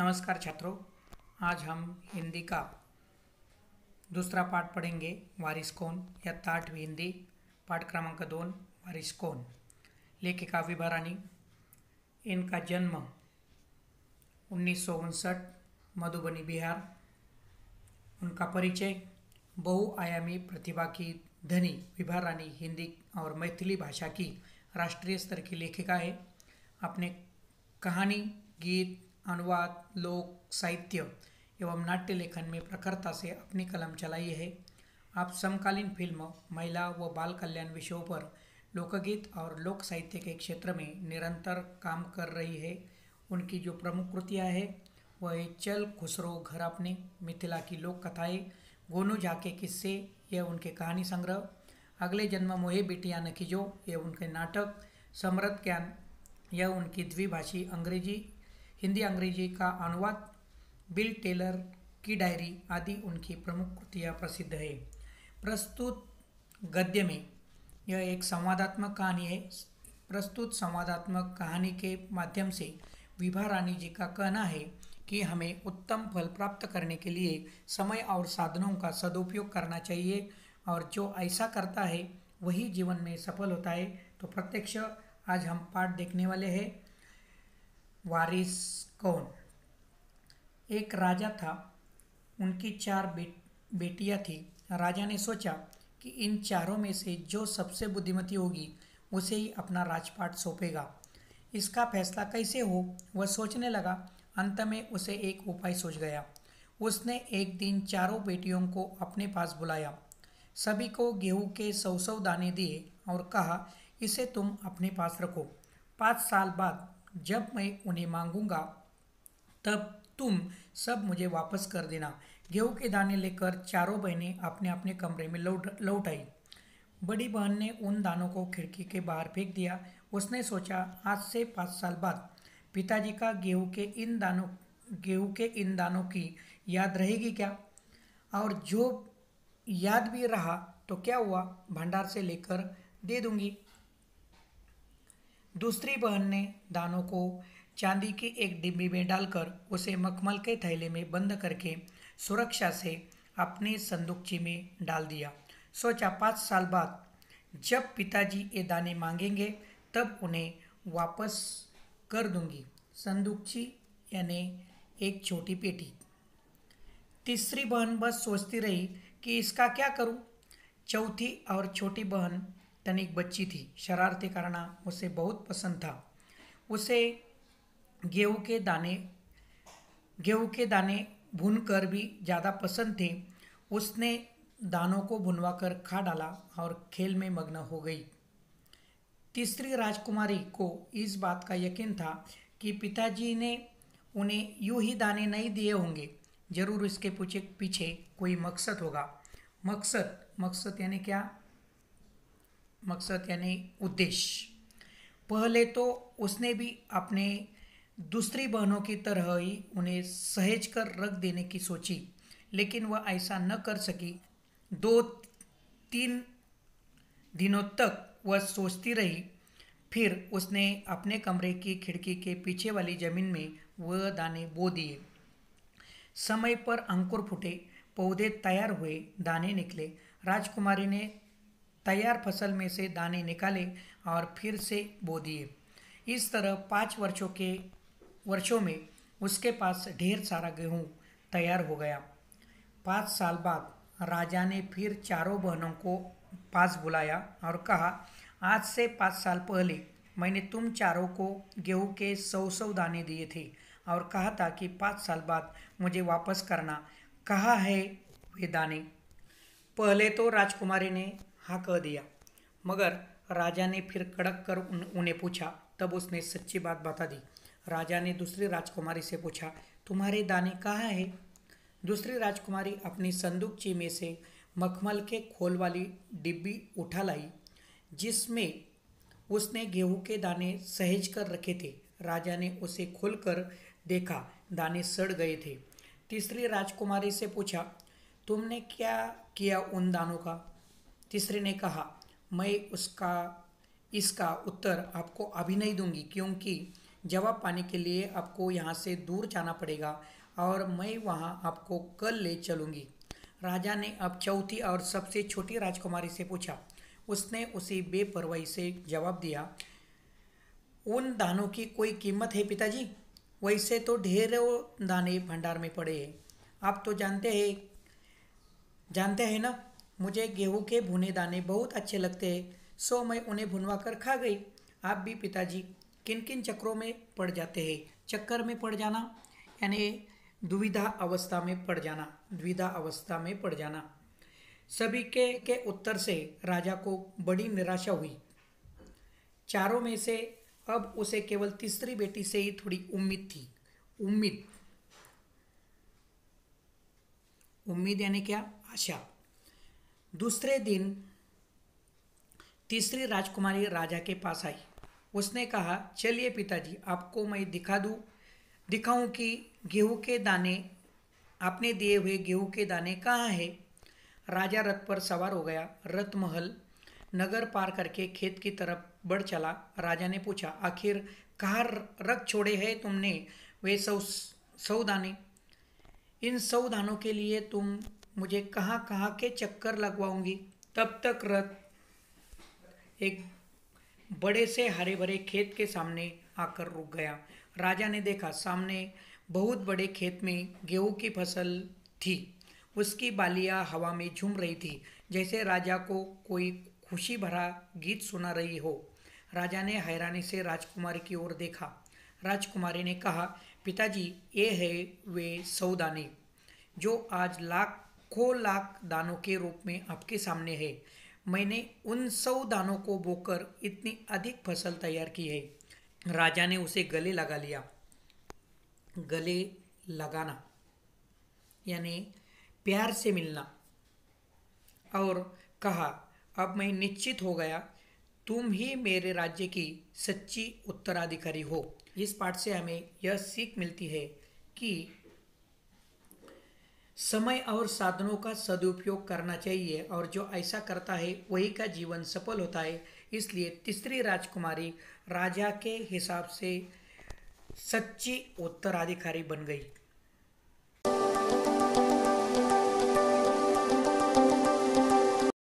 नमस्कार छात्रों, आज हम हिंदी का दूसरा पाठ पढ़ेंगे। वारिस कौन या आठवीं हिंदी पाठ क्रमांक 2 वारिस कौन। लेखिका विभा रानी। इनका जन्म 1959 मधुबनी बिहार। उनका परिचय बहुआयामी प्रतिभा की धनी विभा रानी हिंदी और मैथिली भाषा की राष्ट्रीय स्तर की लेखिका है। अपने कहानी, गीत, अनुवाद, लोक साहित्य एवं नाट्य लेखन में प्रखरता से अपनी कलम चलाई है। आप समकालीन फिल्म, महिला व बाल कल्याण विषयों पर लोकगीत और लोक साहित्य के क्षेत्र में निरंतर काम कर रही है। उनकी जो प्रमुख कृतियाँ हैं वह है चल खुसरो घर अपने, मिथिला की लोक कथाएँ, गोनू झा के किस्से, यह उनके कहानी संग्रह, अगले जन्म मोहे बेटियां न खींचो, यह उनके नाटक, समृद्ध ज्ञान, यह उनकी द्विभाषी हिंदी अंग्रेजी का अनुवाद, बिल टेलर की डायरी आदि उनकी प्रमुख कृतियाँ प्रसिद्ध है। प्रस्तुत गद्य में यह एक संवादात्मक कहानी है। प्रस्तुत संवादात्मक कहानी के माध्यम से विभा रानी जी का कहना है कि हमें उत्तम फल प्राप्त करने के लिए समय और साधनों का सदुपयोग करना चाहिए और जो ऐसा करता है वही जीवन में सफल होता है। तो प्रत्यक्ष आज हम पाठ देखने वाले हैं। वारिस कौन। एक राजा था, उनकी 4 बेटियां थी। राजा ने सोचा कि इन चारों में से जो सबसे बुद्धिमती होगी उसे ही अपना राजपाट सौंपेगा। इसका फैसला कैसे हो वह सोचने लगा। अंत में उसे एक उपाय सूझ गया। उसने एक दिन चारों बेटियों को अपने पास बुलाया, सभी को गेहूं के 100 दाने दिए और कहा, इसे तुम अपने पास रखो। 5 साल बाद जब मैं उन्हें मांगूंगा तब तुम सब मुझे वापस कर देना। गेहूं के दाने लेकर चारों बहनें अपने अपने कमरे में लौट आई। बड़ी बहन ने उन दानों को खिड़की के बाहर फेंक दिया। उसने सोचा, आज से 5 साल बाद पिताजी का गेहूं के इन दानों की याद रहेगी क्या? और जो याद भी रहा तो क्या हुआ, भंडार से लेकर दे दूंगी। दूसरी बहन ने दानों को चांदी की एक डिब्बी में डालकर उसे मखमल के थैले में बंद करके सुरक्षा से अपने संदूकची में डाल दिया। सोचा, 5 साल बाद जब पिताजी ये दाने मांगेंगे तब उन्हें वापस कर दूंगी। संदूकची यानी एक छोटी पेटी। तीसरी बहन बस सोचती रही कि इसका क्या करूं। चौथी और छोटी बहन तनिक बच्ची थी, शरारती करना उसे बहुत पसंद था। उसे गेहूं के दाने भूनकर भी ज़्यादा पसंद थे। उसने दानों को भुनवाकर खा डाला और खेल में मग्न हो गई। तीसरी राजकुमारी को इस बात का यकीन था कि पिताजी ने उन्हें यूं ही दाने नहीं दिए होंगे, जरूर इसके पीछे कोई मकसद होगा। मकसद यानी क्या? मकसद यानी उद्देश्य। पहले तो उसने भी अपने दूसरी बहनों की तरह ही उन्हें सहेज कर रख देने की सोची, लेकिन वह ऐसा न कर सकी। 2-3 दिनों तक वह सोचती रही। फिर उसने अपने कमरे की खिड़की के पीछे वाली जमीन में वह दाने बो दिए। समय पर अंकुर फूटे, पौधे तैयार हुए, दाने निकले। राजकुमारी ने तैयार फसल में से दाने निकाले और फिर से बो दिए। इस तरह 5 वर्षों में उसके पास ढेर सारा गेहूं तैयार हो गया। 5 साल बाद राजा ने फिर चारों बहनों को पास बुलाया और कहा, आज से 5 साल पहले मैंने तुम चारों को गेहूं के 100 दाने दिए थे और कहा था कि 5 साल बाद मुझे वापस करना। कहाँ है वे दाने? पहले तो राजकुमारी ने हाँ कह दिया, मगर राजा ने फिर कड़क कर उन्हें पूछा। तब उसने सच्ची बात बता दी। राजा ने दूसरी राजकुमारी से पूछा, तुम्हारे दाने कहाँ हैं? दूसरी राजकुमारी अपनी संदूकची में से मखमल के खोल वाली डिब्बी उठा लाई, जिसमें उसने गेहूं के दाने सहेज कर रखे थे। राजा ने उसे खोलकर देखा, दाने सड़ गए थे। तीसरी राजकुमारी से पूछा, तुमने क्या किया उन दानों का? तीसरी ने कहा, मैं इसका उत्तर आपको अभी नहीं दूंगी, क्योंकि जवाब पाने के लिए आपको यहाँ से दूर जाना पड़ेगा और मैं वहाँ आपको कल ले चलूँगी। राजा ने अब चौथी और सबसे छोटी राजकुमारी से पूछा। उसने उसी बेपरवाही से जवाब दिया, उन दानों की कोई कीमत है पिताजी? वैसे तो ढेरों दाने भंडार में पड़े हैं। आप तो जानते हैं ना, मुझे गेहूं के भुने दाने बहुत अच्छे लगते हैं, सो मैं उन्हें भुनवा कर खा गई। आप भी पिताजी किन किन चक्रों में पड़ जाते हैं? चक्कर में पड़ जाना यानी द्विधा अवस्था में पड़ जाना। सभी के उत्तर से राजा को बड़ी निराशा हुई। चारों में से अब उसे केवल तीसरी बेटी से ही थोड़ी उम्मीद थी। उम्मीद उम्मीद यानी क्या? आशा। दूसरे दिन तीसरी राजकुमारी राजा के पास आई। उसने कहा, चलिए पिताजी, आपको मैं दिखाऊं कि गेहूं के दाने, आपने दिए हुए गेहूं के दाने कहाँ हैं। राजा रथ पर सवार हो गया। रथ महल नगर पार करके खेत की तरफ बढ़ चला। राजा ने पूछा, आखिर कहाँ रख छोड़े हैं तुमने वे 100 दाने? इन 100 दानों के लिए तुम मुझे कहाँ कहाँ के चक्कर लगवाऊंगी? तब तक रथ एक बड़े से हरे भरे खेत के सामने आकर रुक गया। राजा ने देखा, सामने बहुत बड़े खेत में गेहूं की फसल थी। उसकी बालियां हवा में झूम रही थी, जैसे राजा को कोई खुशी भरा गीत सुना रही हो। राजा ने हैरानी से राजकुमारी की ओर देखा। राजकुमारी ने कहा, पिताजी, ये है वे 100 दाने जो आज लाखों लाख दानों के रूप में आपके सामने है। मैंने उन 100 दानों को बोकर इतनी अधिक फसल तैयार की है। राजा ने उसे गले लगा लिया। गले लगाना यानी प्यार से मिलना, और कहा, अब मैं निश्चित हो गया, तुम ही मेरे राज्य की सच्ची उत्तराधिकारी हो। इस पाठ से हमें यह सीख मिलती है कि समय और साधनों का सदुपयोग करना चाहिए, और जो ऐसा करता है वही का जीवन सफल होता है। इसलिए तीसरी राजकुमारी राजा के हिसाब से सच्ची उत्तराधिकारी बन गई।